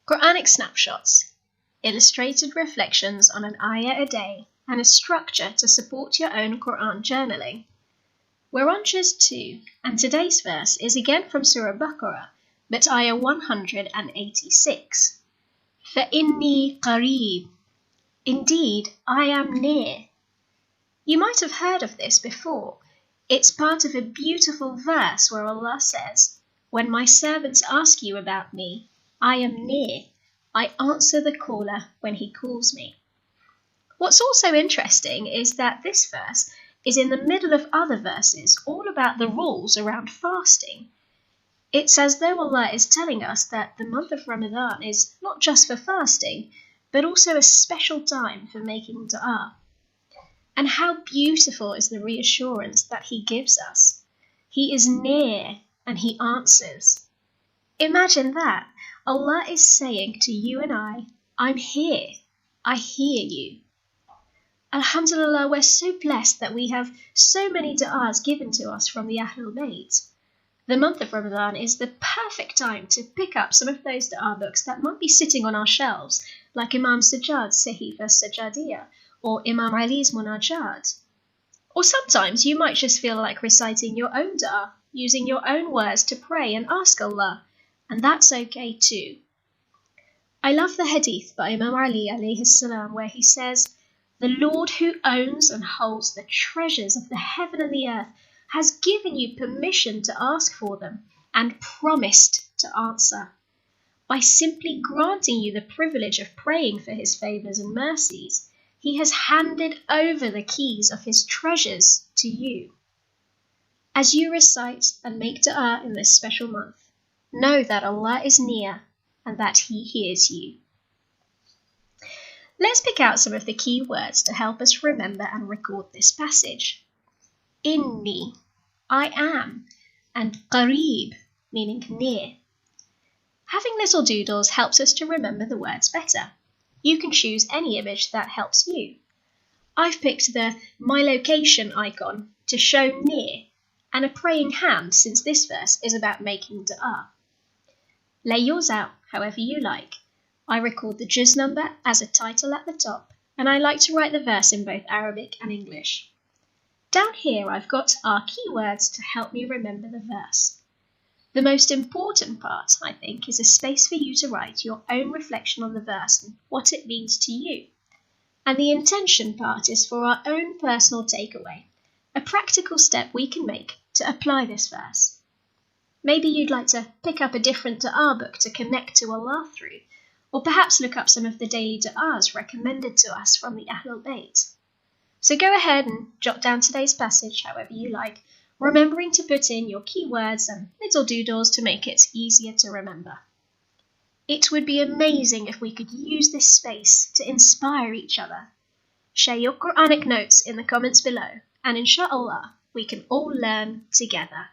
Quranic Snapshots, illustrated reflections on an ayah a day and a structure to support your own Quran journaling. We're on Juz 2, and today's verse is again from Surah Baqarah, but ayah 186. فَإِنِّي قَرِيب. Indeed, I am near. You might have heard of this before. It's part of a beautiful verse where Allah says, "When my servants ask you about me, I am near. I answer the caller when he calls me." What's also interesting is that this verse is in the middle of other verses all about the rules around fasting. It's as though Allah is telling us that the month of Ramadan is not just for fasting, but also a special time for making dua. And how beautiful is the reassurance that He gives us. He is near and He answers. Imagine that. Allah is saying to you and I'm here. I hear you. Alhamdulillah, we're so blessed that we have so many du'as given to us from the Ahlul Bayt. The month of Ramadan is the perfect time to pick up some of those du'a books that might be sitting on our shelves, like Imam Sajjad's Sahifa Sajjadiyah or Imam Ali's Munajat. Or sometimes you might just feel like reciting your own du'a, using your own words to pray and ask Allah, and that's okay too. I love the hadith by Imam Ali alayhi salam where he says, "The Lord who owns and holds the treasures of the heaven and the earth has given you permission to ask for them and promised to answer. By simply granting you the privilege of praying for His favours and mercies, He has handed over the keys of His treasures to you." As you recite and make dua in this special month, know that Allah is near and that He hears you. Let's pick out some of the key words to help us remember and record this passage. Inni, I am, and qareeb, meaning near. Having little doodles helps us to remember the words better. You can choose any image that helps you. I've picked the My Location icon to show near, and a praying hand since this verse is about making dua. Lay yours out however you like. I record the Juz number as a title at the top, and I like to write the verse in both Arabic and English. Down here I've got our keywords to help me remember the verse. The most important part, I think, is a space for you to write your own reflection on the verse and what it means to you. And the intention part is for our own personal takeaway, a practical step we can make to apply this verse. Maybe you'd like to pick up a different dua book to connect to Allah through, or perhaps look up some of the daily du'as recommended to us from the Ahlul Bayt. So go ahead and jot down today's passage however you like, remembering to put in your keywords and little doodles to make it easier to remember. It would be amazing if we could use this space to inspire each other. Share your Quranic notes in the comments below, and inshallah, we can all learn together.